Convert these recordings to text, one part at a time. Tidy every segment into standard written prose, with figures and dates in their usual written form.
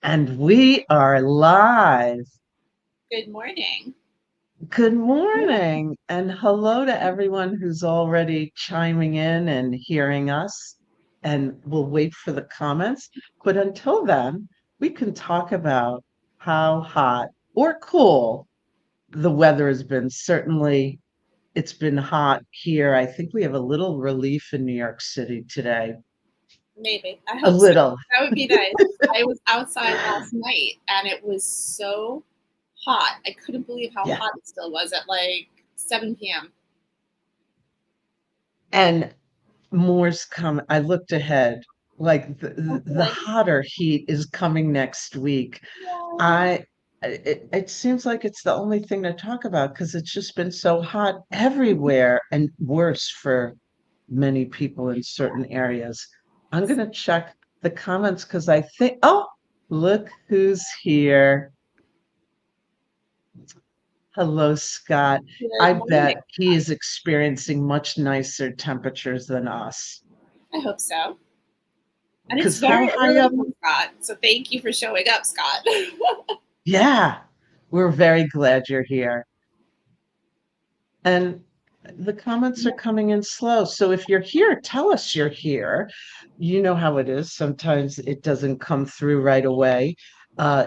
And we are live. Good morning. Good morning. And hello to everyone who's already chiming in and hearing us. And we'll wait for the comments. But until then, we can talk about how hot or cool the weather has been. Certainly, it's been hot here. I think we have a little relief in New York City today. Maybe. I A hope so. little. That would be nice. I was outside last night and it was so hot. I couldn't believe how Yeah. hot it still was at like 7 p.m. And more's coming. I looked ahead, like Oh, the good. hotter heat is coming next week. Yeah. It seems like it's the only thing to talk about because it's just been so hot everywhere and worse for many people in certain areas. I'm gonna check the comments because I think, oh, look who's here. Hello, Scott. Good I morning. bet he is experiencing much nicer temperatures than us. I hope so. And it's Because how very high early up? for Scott. So thank you for showing up, Scott. Yeah, we're very glad you're here. And the comments are coming in slow. So if you're here, tell us you're here. You know how it is. Sometimes it doesn't come through right away.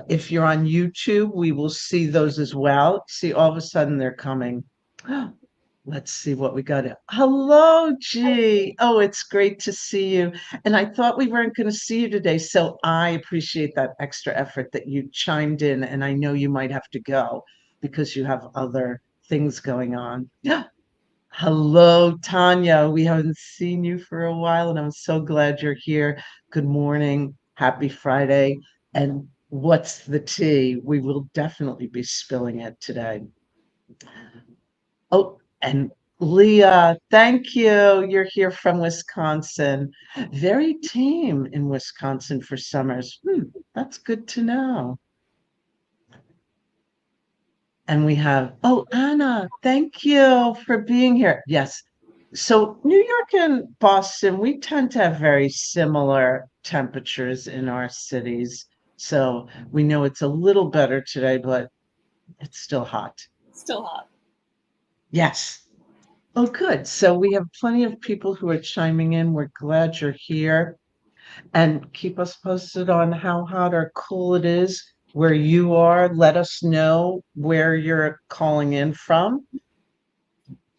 If you're on YouTube, we will see those as well. See, all of a sudden they're coming. Let's see what we got. Hello, G. Oh, it's great to see you. And I thought we weren't going to see you today. So I appreciate that extra effort that you chimed in. And I know you might have to go because you have other things going on. Yeah. Hello, Tanya. We haven't seen you for a while, and I'm so glad you're here. Good morning. Happy Friday. And what's the tea? We will definitely be spilling it today. Oh, and Leah, thank you. You're here from Wisconsin. Very tame in Wisconsin for summers. That's good to know. And we have, oh, Anna, thank you for being here. Yes. So New York and Boston, we tend to have very similar temperatures in our cities. So we know it's a little better today, but it's still hot. Still hot. Yes. Oh, good. So we have plenty of people who are chiming in. We're glad you're here. And keep us posted on how hot or cool it is where you are. Let us know where you're calling in from.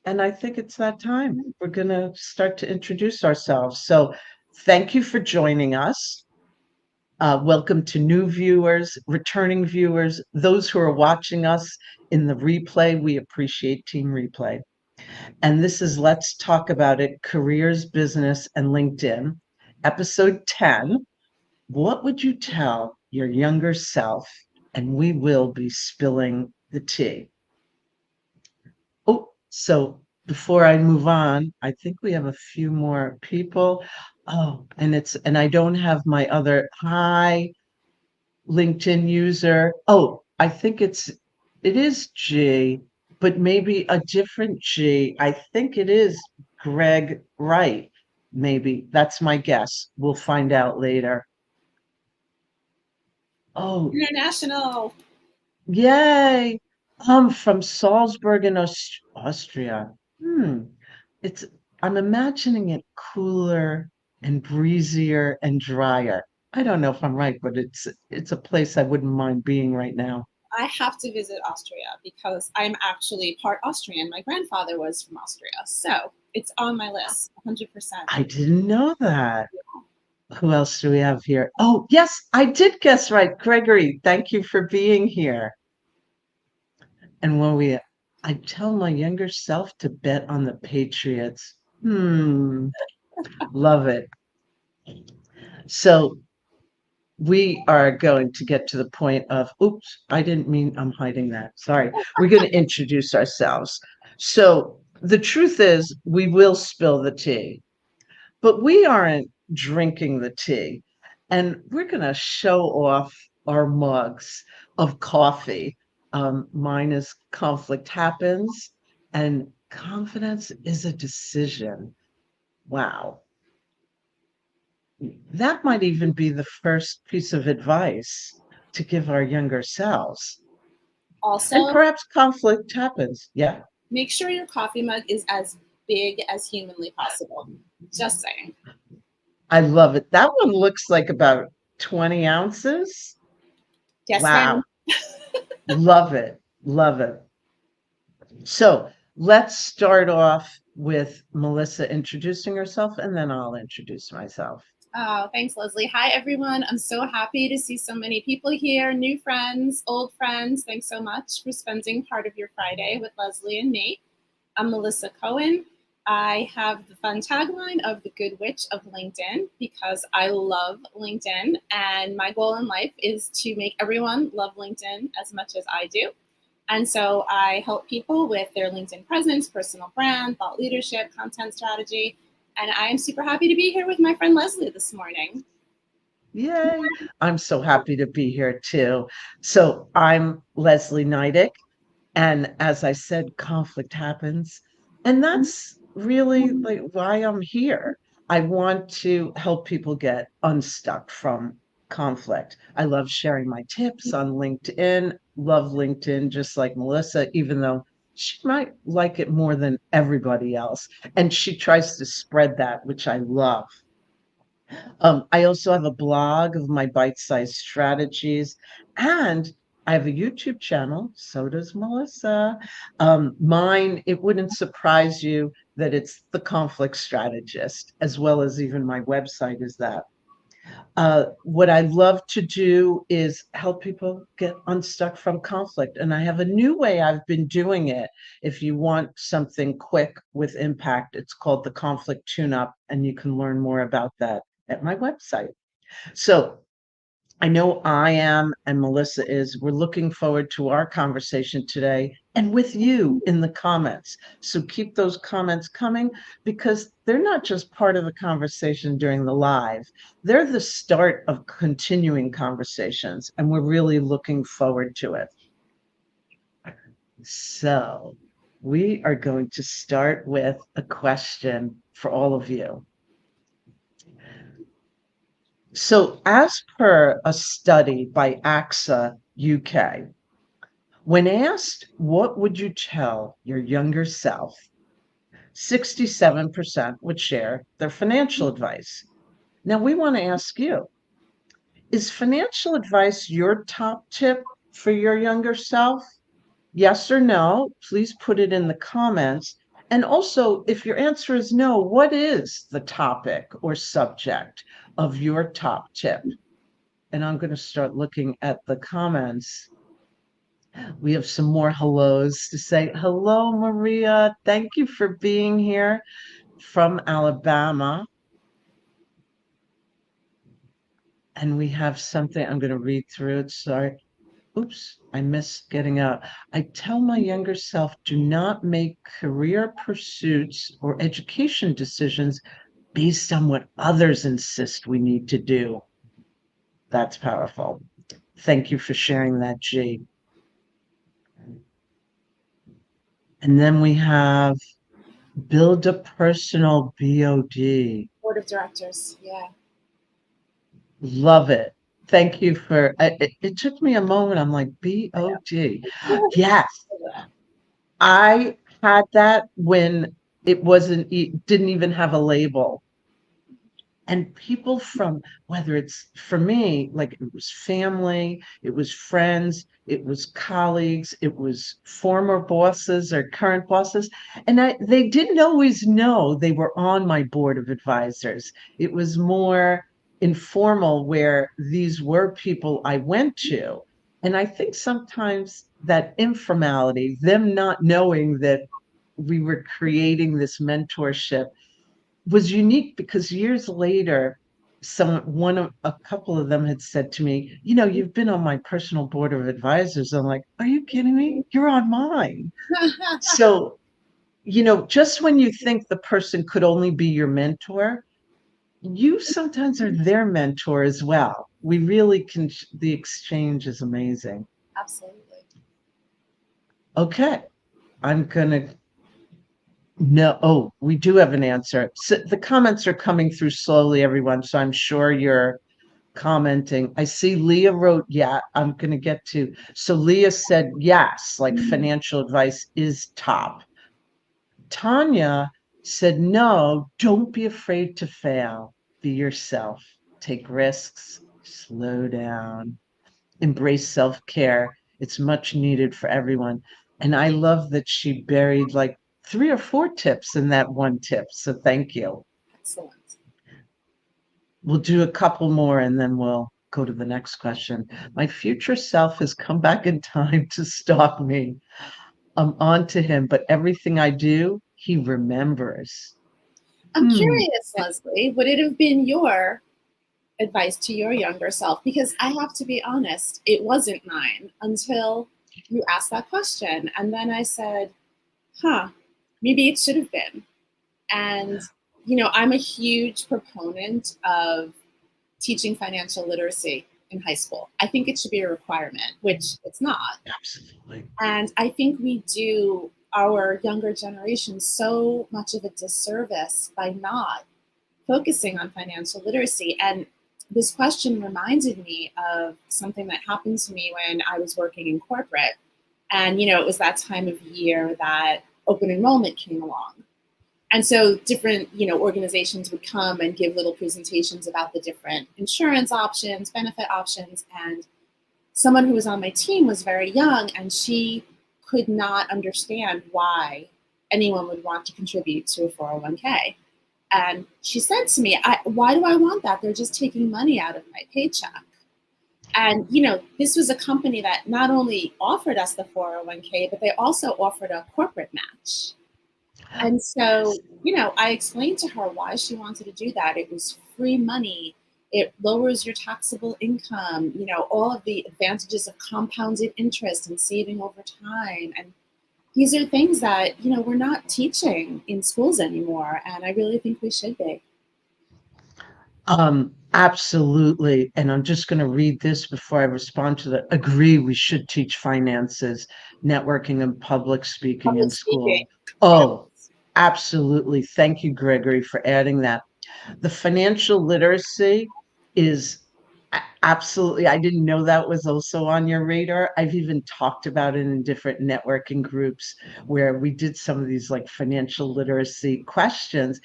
And I think it's that time. We're going to start to introduce ourselves. So thank you for joining us. Welcome to new viewers, returning viewers, those who are watching us in the replay. We appreciate Team Replay. And this is Let's Talk About It, Careers, Business, and LinkedIn, episode 10. What would you tell your younger self? And we will be spilling the tea. Oh, so before I move on, I think we have a few more people. Oh, and I don't have my other hi LinkedIn user. Oh, I think it is G, but maybe a different G. I think it is Greg Wright. Maybe that's my guess. We'll find out later. Oh, International. yay. I'm from Salzburg in Austria. It's I'm imagining it cooler and breezier and drier. I don't know if I'm right, but it's a place I wouldn't mind being right now. I have to visit Austria because I'm actually part Austrian. My grandfather was from Austria. So it's on my list, 100%. I didn't know that. Who else do we have here? Oh, yes, I did guess right. Gregory, thank you for being here. And I tell my younger self to bet on the Patriots. Love it. So we are going to get to the point of, oops, I didn't mean I'm hiding that. Sorry. We're going to introduce ourselves. So the truth is, we will spill the tea, but we aren't drinking the tea. And we're going to show off our mugs of coffee. Mine is conflict happens and confidence is a decision. Wow. That might even be the first piece of advice to give our younger selves. And Also, perhaps conflict happens. Yeah. make sure your coffee mug is as big as humanly possible. Just saying. I love it. That one looks like about 20 ounces. Yes, ma'am. Wow. Love it. Love it. So let's start off with Melissa introducing herself, and then I'll introduce myself. Oh, thanks, Leslie. Hi, everyone. I'm so happy to see so many people here, new friends, old friends. Thanks so much for spending part of your Friday with Leslie and me. I'm Melissa Cohen. I have the fun tagline of the Good Witch of LinkedIn because I love LinkedIn, and my goal in life is to make everyone love LinkedIn as much as I do. And so I help people with their LinkedIn presence, personal brand, thought leadership, content strategy. And I'm super happy to be here with my friend Leslie this morning. Yay. I'm so happy to be here too. So I'm Leslie Nydick. And as I said, conflict happens. And that's really like why I'm here. I want to help people get unstuck from conflict. I love sharing my tips on LinkedIn, love LinkedIn just like Melissa, even though she might like it more than everybody else. And she tries to spread that, which I love. I also have a blog of my bite-sized strategies, and I have a YouTube channel. So does Melissa. Mine, it wouldn't surprise you that it's The Conflict Strategist, as well as even my website is that. What I love to do is help people get unstuck from conflict. And I have a new way I've been doing it. If you want something quick with impact, it's called the Conflict Tune-Up, and you can learn more about that at my website. So I know I am, and Melissa is. We're looking forward to our conversation today and with you in the comments. So keep those comments coming because they're not just part of the conversation during the live, they're the start of continuing conversations, and we're really looking forward to it. So we are going to start with a question for all of you. So, as per a study by AXA UK, when asked what would you tell your younger self, 67% would share their financial advice. Now, we want to ask you, is financial advice your top tip for your younger self? Yes or no? Please put it in the comments. And also, if your answer is no, what is the topic or subject of your top tip? And I'm going to start looking at the comments. We have some more hellos to say. Hello, Maria. Thank you for being here from Alabama. And we have something, I'm going to read through it. Sorry. Oops, I missed getting out. I tell my younger self, do not make career pursuits or education decisions based on what others insist we need to do. That's powerful. Thank you for sharing that, G. And then we have build a personal BOD. Board of directors. Yeah. Love it. Thank you for it took me a moment. I'm like, BOD. Yes, I had that when it wasn't, it didn't even have a label. And people from, whether it's for me, like it was family, it was friends, it was colleagues, it was former bosses or current bosses, and they didn't always know they were on my board of advisors. It was more informal where these were people I went to. And I think sometimes that informality, them not knowing that we were creating this mentorship, was unique because years later, a couple of them had said to me, you've been on my personal board of advisors. I'm like, are you kidding me? You're on mine. So, just when you think the person could only be your mentor, you sometimes are their mentor as well. We really can, the exchange is amazing. Absolutely. Okay, I'm gonna no. Oh, we do have an answer. So the comments are coming through slowly, everyone. So I'm sure you're commenting. I see Leah wrote, yeah, I'm going to get to. So Leah said, yes, like financial advice is top. Tanya said, no, don't be afraid to fail. Be yourself. Take risks. Slow down. Embrace self-care. It's much needed for everyone. And I love that she buried like 3 or 4 tips in that one tip. So thank you. Excellent. We'll do a couple more and then we'll go to the next question. My future self has come back in time to stalk me. I'm on to him, but everything I do, he remembers. I'm Hmm. curious, Leslie, would it have been your advice to your younger self? Because I have to be honest, it wasn't mine until you asked that question. And then I said, huh, maybe it should have been. And, I'm a huge proponent of teaching financial literacy in high school. I think it should be a requirement, which it's not. Absolutely. And I think we do our younger generation so much of a disservice by not focusing on financial literacy. And this question reminded me of something that happened to me when I was working in corporate. And, it was that time of year that open enrollment came along. And so different, organizations would come and give little presentations about the different insurance options, benefit options. And someone who was on my team was very young, and she could not understand why anyone would want to contribute to a 401k. And she said to me, why do I want that? They're just taking money out of my paycheck. And, this was a company that not only offered us the 401k, but they also offered a corporate match. And so, I explained to her why she wanted to do that. It was free money. It lowers your taxable income, all of the advantages of compounded interest and saving over time. And these are things that, we're not teaching in schools anymore. And I really think we should be. Absolutely. And I'm just going to read this before I respond to the agree we should teach finances, networking, and public speaking in Public school. speaking. Oh, absolutely. Thank you, Gregory, for adding that. The financial literacy is absolutely, I didn't know that was also on your radar. I've even talked about it in different networking groups where we did some of these like financial literacy questions.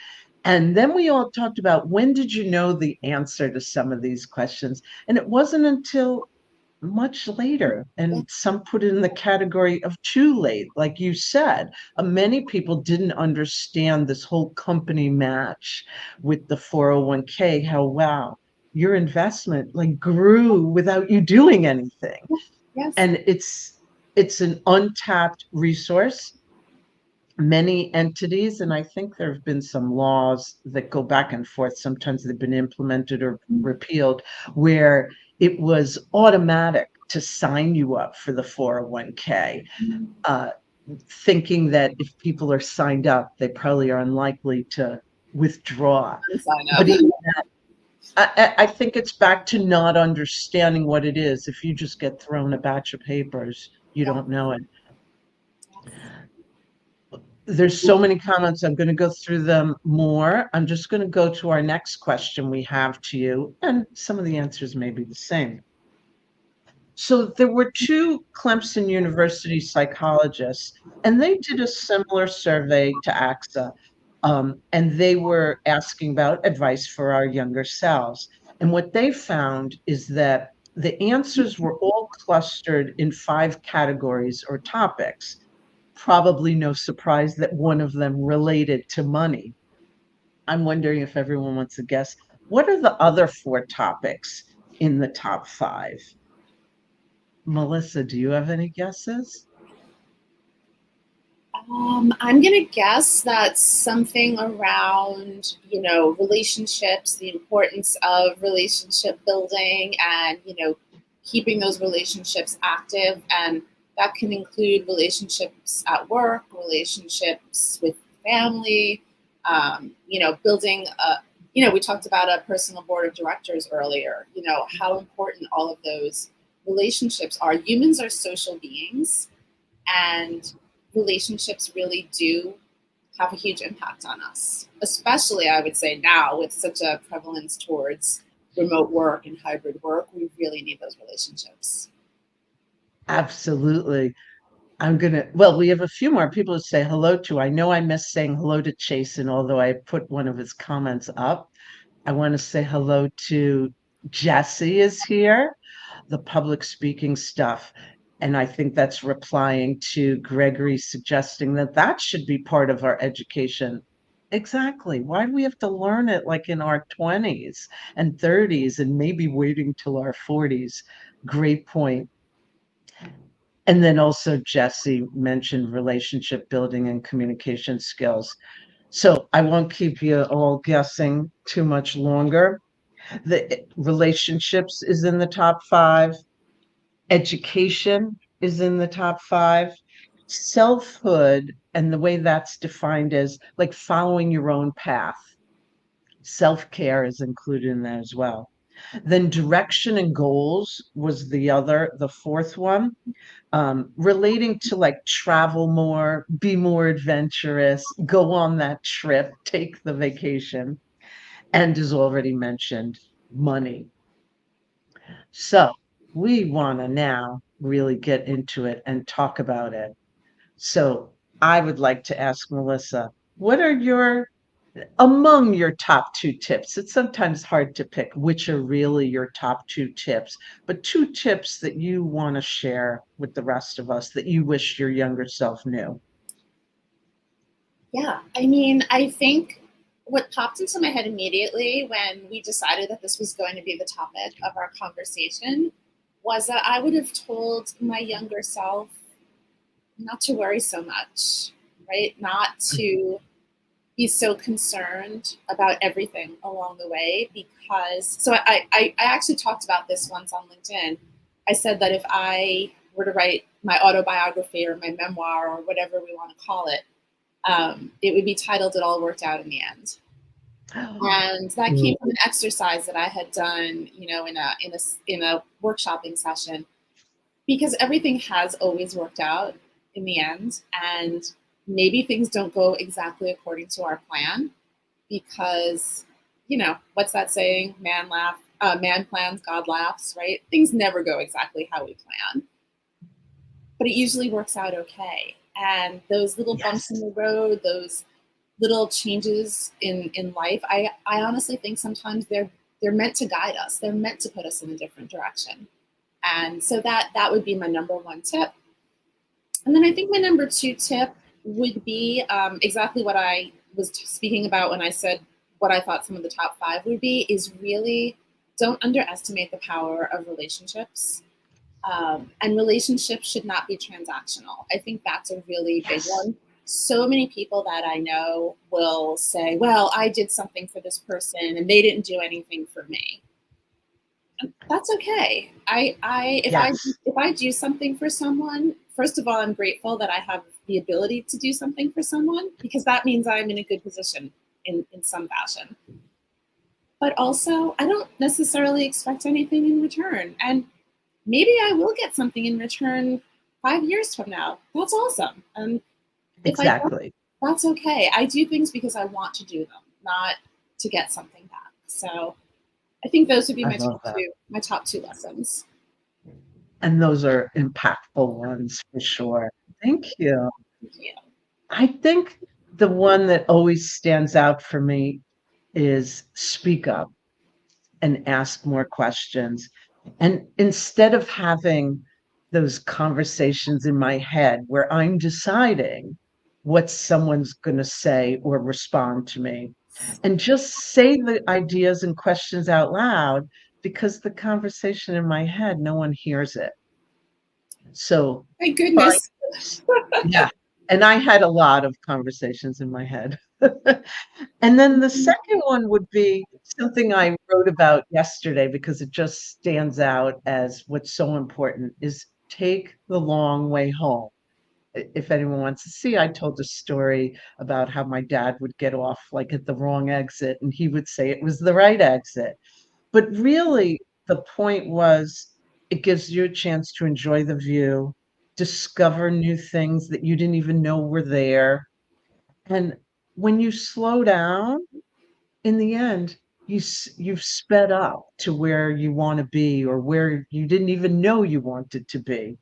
And then we all talked about when did you know the answer to some of these questions? And it wasn't until much later, Yeah. and some put it in the category of too late. Like you said, many people didn't understand this whole company match with the 401k, how wow, your investment like grew without you doing anything. Yes. And it's an untapped resource. Many entities, and I think there have been some laws that go back and forth, sometimes they've been implemented or repealed, where it was automatic to sign you up for the 401k, thinking that if people are signed up, they probably are unlikely to withdraw. Sign up. But even I think it's back to not understanding what it is. If you just get thrown a batch of papers, you Yeah. don't know it. There's so many comments. I'm going to go through them more. I'm just going to go to our next question we have to you, and some of the answers may be the same. So there were 2 Clemson University psychologists, and they did a similar survey to AXA, and they were asking about advice for our younger selves. And what they found is that the answers were all clustered in 5 categories or topics. Probably no surprise that one of them related to money. I'm wondering if everyone wants to guess. What are the other 4 topics in the top 5? Melissa, do you have any guesses? I'm gonna guess that something around, relationships, the importance of relationship building, and keeping those relationships active, and that can include relationships at work, relationships with family, building a. We talked about a personal board of directors earlier. How important all of those relationships are. Humans are social beings, And relationships really do have a huge impact on us, especially I would say now with such a prevalence towards remote work and hybrid work. We really need those relationships. Absolutely. Well, we have a few more people to say hello to. I know I missed saying hello to Chasen, although I put one of his comments up. I want to say hello to Jesse is here, the public speaking stuff. And I think that's replying to Gregory suggesting that that should be part of our education. Exactly. Why do we have to learn it like in our 20s and 30s and maybe waiting till our 40s? Great point. And then also Jesse mentioned relationship building and communication skills. So I won't keep you all guessing too much longer. The relationships is in the top 5. Education is in the top 5. Selfhood, and the way that's defined is like following your own path. Self-care is included in that as well. Then direction and goals was the fourth one, relating to like travel more, be more adventurous, go on that trip, take the vacation, and as already mentioned, money. So we want to now really get into it and talk about it. So I would like to ask Melissa, what are among your top 2 tips? It's sometimes hard to pick which are really your top 2 tips, but 2 tips that you want to share with the rest of us that you wish your younger self knew. Yeah, I mean, I think what popped into my head immediately when we decided that this was going to be the topic of our conversation was that I would have told my younger self not to worry so much, right? Not to be so concerned about everything along the way because I actually talked about this once on LinkedIn. I said that if I were to write my autobiography or my memoir or whatever we want to call it would be titled "It All Worked Out in the End," and that came from an exercise that I had done, in a workshopping session, because everything has always worked out in the end, and maybe things don't go exactly according to our plan, because what's that saying? Man plans, God laughs, right? Things never go exactly how we plan, but it usually works out okay. And those little bumps in Yes. the road, those little changes in life, I honestly think sometimes they're meant to guide us. They're meant to put us in a different direction. And so that would be my number 1 tip. And then I think my number 2 tip would be exactly what I was speaking about when I said what I thought some of the top 5 would be, is really don't underestimate the power of relationships. And relationships should not be transactional. I think that's a really big Yes. one. So many people that I know will say, well, I did something for this person and they didn't do anything for me. That's okay. Yes. If I do something for someone, first of all, I'm grateful that I have the ability to do something for someone, because that means I'm in a good position in some fashion. But also, I don't necessarily expect anything in return. And maybe I will get something in return 5 years from now. That's awesome. And if I don't, Exactly. that's okay. I do things because I want to do them, not to get something back. So I think those would be I love that. my top two lessons. And those are impactful ones for sure. Thank you. Yeah. I think the one that always stands out for me is speak up and ask more questions. And instead of having those conversations in my head where I'm deciding what someone's going to say or respond to me, and just say the ideas and questions out loud, because the conversation in my head, no one hears it. So Thank find, goodness. yeah. And I had a lot of conversations in my head. And then the second one would be something I wrote about yesterday because it just stands out as what's so important is take the long way home. If anyone wants to see, I told a story about how my dad would get off like at the wrong exit and he would say it was the right exit. But really, the point was it gives you a chance to enjoy the view, discover new things that you didn't even know were there. And when you slow down, in the end, you've sped up to where you want to be or where you didn't even know you wanted to be.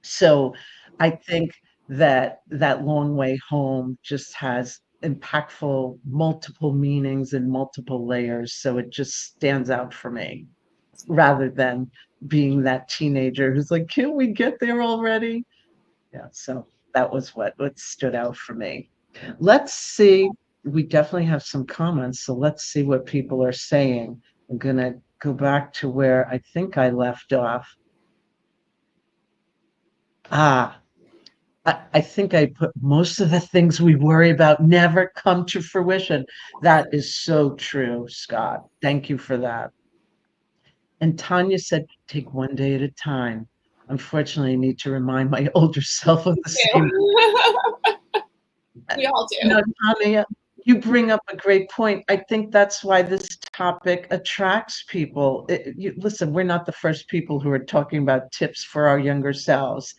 So I think that that long way home just has impactful multiple meanings and multiple layers. So it just stands out for me rather than being that teenager who's like, can we get there already? Yeah, so that was what stood out for me. Let's see. We definitely have some comments, so let's see what people are saying. I'm gonna go back to where I think I left off. Ah, I think I put most of the things we worry about never come to fruition. That is so true, Scott. Thank you for that. And Tanya said, take one day at a time. Unfortunately, I need to remind my older self of the same. We all You do. know, Tanya, you bring up a great point. I think that's why this topic attracts people. Listen, we're not the first people who are talking about tips for our younger selves.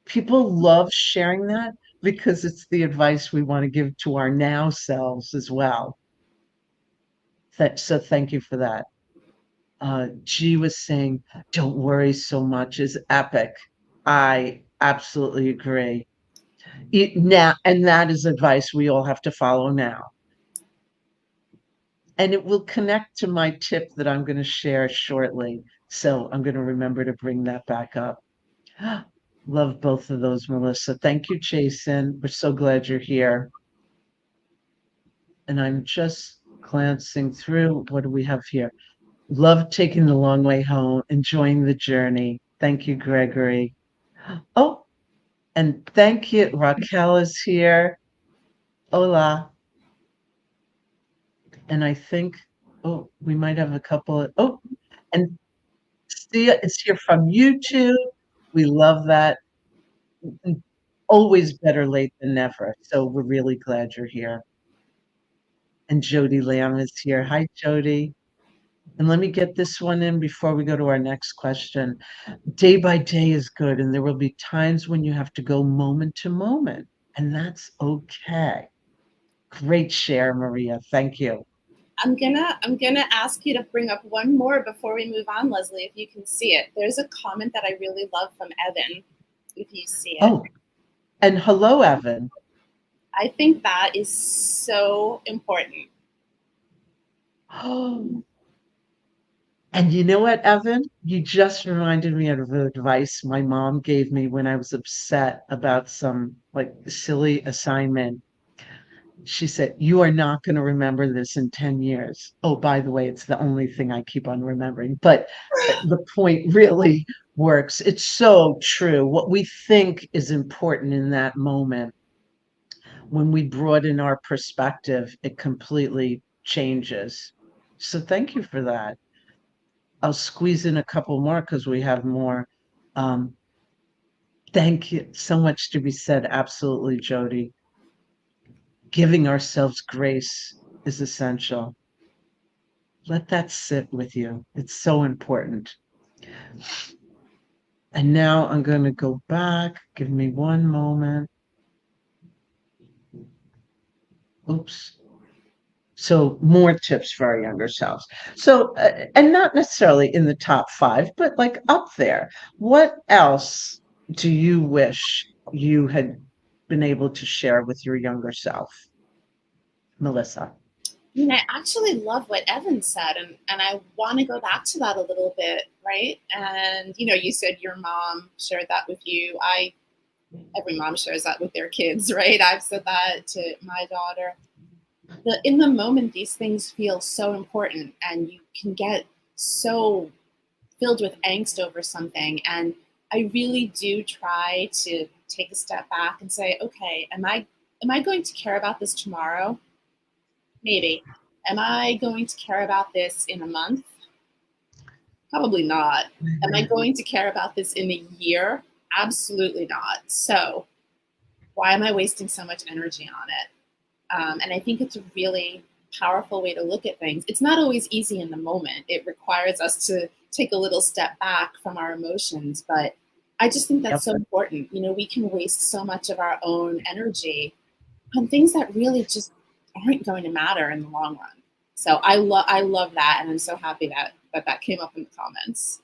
People love sharing that because it's the advice we want to give to our now selves as well. So thank you for that. G was saying, don't worry so much is epic. I absolutely agree. Now, and that is advice we all have to follow now. And it will connect to my tip that I'm going to share shortly. So I'm going to remember to bring that back up. Love both of those, Melissa. Thank you, Jason. We're so glad you're here. And I'm just glancing through. What do we have here? Love taking the long way home, enjoying the journey. Thank you, Gregory. Oh, and thank you. Raquel is here. Hola. And I think, oh, we might have a couple of, oh, and Sia is here from YouTube. We love that. Always better late than never. So we're really glad you're here. And Jody Lamb is here. Hi, Jody. And let me get this one in before we go to our next question. Day by day is good, and there will be times when you have to go moment to moment, and that's okay. Great share, Maria. Thank you. I'm gonna ask you to bring up one more before we move on, Leslie, if you can see it. There's a comment that I really love from Evan, if you see it. Oh, and hello, Evan. I think that is so important. Oh, and you know what, Evan? You just reminded me of the advice my mom gave me when I was upset about some like silly assignment. She said, you are not going to remember this in 10 years. Oh, by the way, it's the only thing I keep on remembering. But the point really works. It's so true. What we think is important in that moment, when we broaden our perspective, it completely changes. So thank you for that. I'll squeeze in a couple more because we have more. Um, Thank you. So much to be said. Absolutely, Jody. Giving ourselves grace is essential. Let that sit with you. It's so important. And now I'm going to go back. Give me one moment. Oops. So more tips for our younger selves. So, and not necessarily in the top five, but like up there. What else do you wish you had been able to share with your younger self, Melissa? I mean, I actually love what Evan said, and I want to go back to that a little bit, right? And you said your mom shared that with you. Every mom shares that with their kids, right? I've said that to my daughter. In the moment, these things feel so important, and you can get so filled with angst over something. And I really do try to take a step back and say, okay, am I going to care about this tomorrow? Maybe. Am I going to care about this in a month? Probably not. Am I going to care about this in a year? Absolutely not. So why am I wasting so much energy on it? And I think it's a really powerful way to look at things. It's not always easy in the moment. It requires us to take a little step back from our emotions, but I just think that's Yep. so important. We can waste so much of our own energy on things that really just aren't going to matter in the long run. So I love that, and I'm so happy that came up in the comments.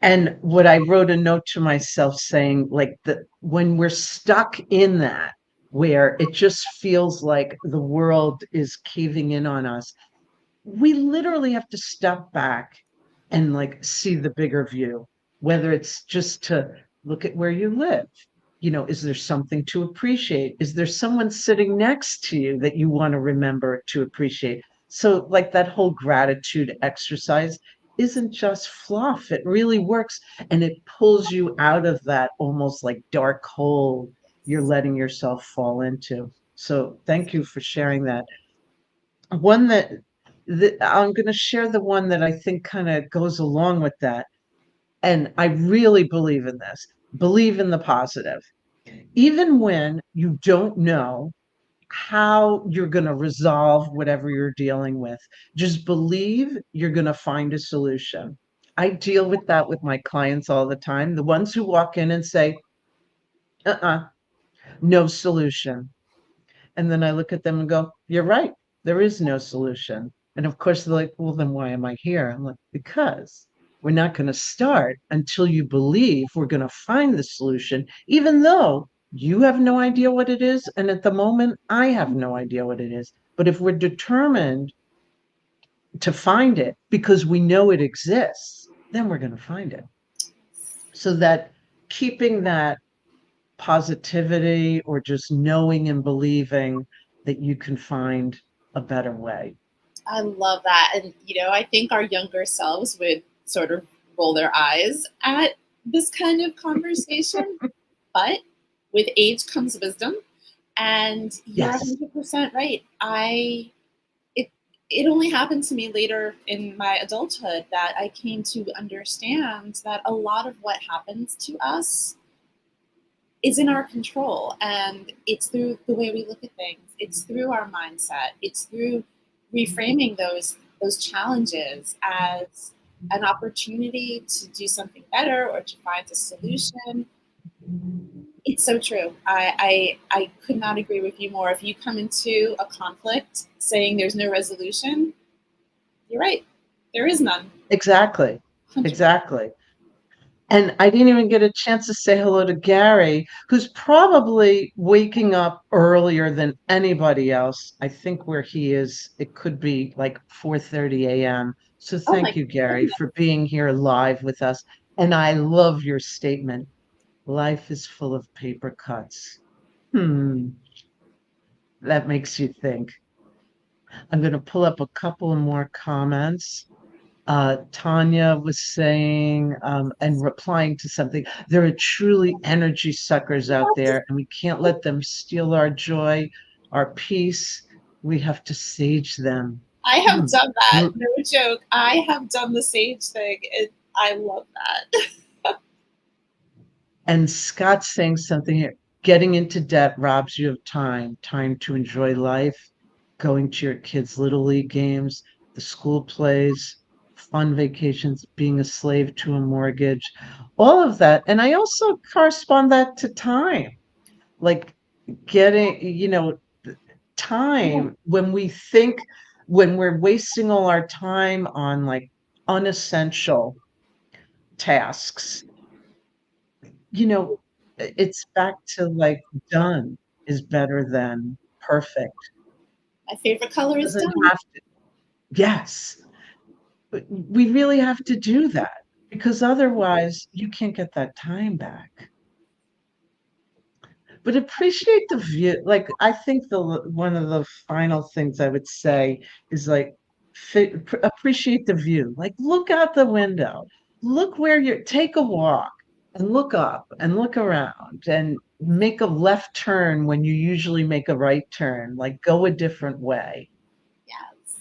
And what I wrote a note to myself saying, like, that when we're stuck in that, where it just feels like the world is caving in on us, we literally have to step back and like see the bigger view, whether it's just to look at where you live. Is there something to appreciate? Is there someone sitting next to you that you want to remember to appreciate? So, like, that whole gratitude exercise isn't just fluff, it really works, and it pulls you out of that almost like dark hole you're letting yourself fall into. So, thank you for sharing that. One that I'm going to share, the one that I think kind of goes along with that. And I really believe in this. Believe in the positive. Even when you don't know how you're going to resolve whatever you're dealing with, just believe you're going to find a solution. I deal with that with my clients all the time. The ones who walk in and say, uh-uh, no solution. And then I look at them and go, you're right. There is no solution. And of course, they're like, well, then why am I here? I'm like, because we're not going to start until you believe we're going to find the solution, even though you have no idea what it is. And at the moment, I have no idea what it is. But if we're determined to find it because we know it exists, then we're going to find it. So that keeping that positivity, or just knowing and believing that you can find a better way. I love that. And, I think our younger selves would sort of roll their eyes at this kind of conversation. But with age comes wisdom. And you're Yes, 100% right. It only happened to me later in my adulthood that I came to understand that a lot of what happens to us is in our control, and it's through the way we look at things. It's through our mindset. It's through reframing those challenges as an opportunity to do something better or to find a solution. It's so true. I could not agree with you more. If you come into a conflict saying there's no resolution, you're right. There is none. exactly. 100%. Exactly. And I didn't even get a chance to say hello to Gary, who's probably waking up earlier than anybody else. I think where he is, it could be like 4:30 a.m. So Oh thank my you, Gary, goodness. for being here live with us. And I love your statement. Life is full of paper cuts. That makes you think. I'm going to pull up a couple more comments. Tanya was saying, and replying to something, there are truly energy suckers out there, and we can't let them steal our joy, our peace. We have to sage them. I have Hmm. done that. Mm. No joke. I have done the sage thing. I love that. And Scott's saying something here. Getting into debt robs you of time to enjoy life, going to your kids' little league games, the school plays, fun vacations, being a slave to a mortgage, all of that. And I also correspond that to time, like getting, time when we think, when we're wasting all our time on like unessential tasks, you know, it's back to like done is better than perfect. My favorite color is Doesn't done. have to, yes, but we really have to do that because otherwise you can't get that time back. But appreciate the view. Like, I think one of the final things I would say is like appreciate the view. Like, look out the window, look where you're, take a walk and look up and look around and make a left turn when you usually make a right turn. Like, go a different way. Yes.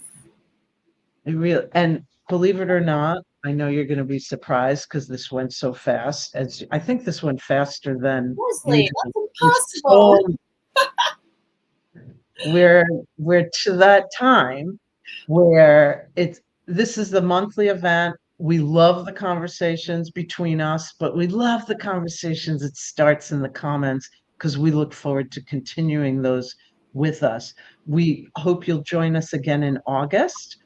And believe it or not, I know you're going to be surprised because this went so fast. As I think this went faster than Leslie, usual. that's There's impossible. so we're to that time where it's this is the monthly event. We love the conversations between us, but we love the conversations that starts in the comments because we look forward to continuing those with us. We hope you'll join us again in August.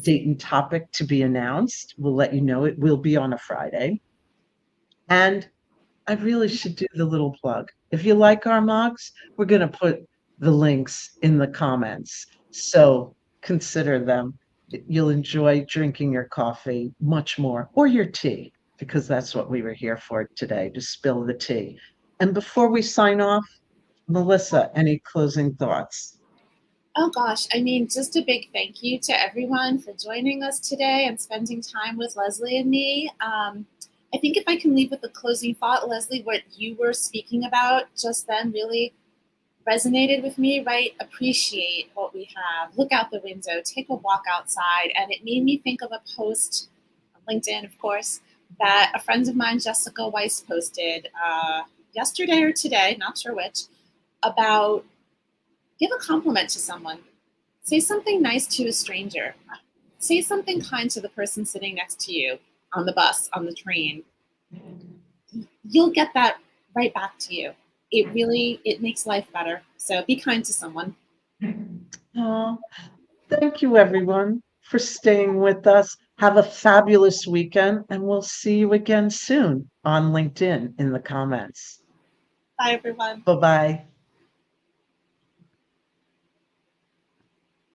Date and topic to be announced. We'll let you know. It will be on a Friday. And I really should do the little plug. If you like our mugs, we're going to put the links in the comments. So consider them. You'll enjoy drinking your coffee much more, or your tea, because that's what we were here for today, to spill the tea. And before we sign off, Melissa, any closing thoughts? Oh gosh, I mean, just a big thank you to everyone for joining us today and spending time with Leslie and me. I think if I can leave with a closing thought, Leslie, what you were speaking about just then really resonated with me, right? Appreciate what we have. Look out the window, take a walk outside. And it made me think of a post on LinkedIn, of course, that a friend of mine, Jessica Weiss, posted yesterday or today, not sure which, about give a compliment to someone. Say something nice to a stranger. Say something kind to the person sitting next to you on the bus, on the train. You'll get that right back to you. It makes life better. So be kind to someone. Oh, thank you, everyone, for staying with us. Have a fabulous weekend, and we'll see you again soon on LinkedIn in the comments. Bye, everyone. Bye bye.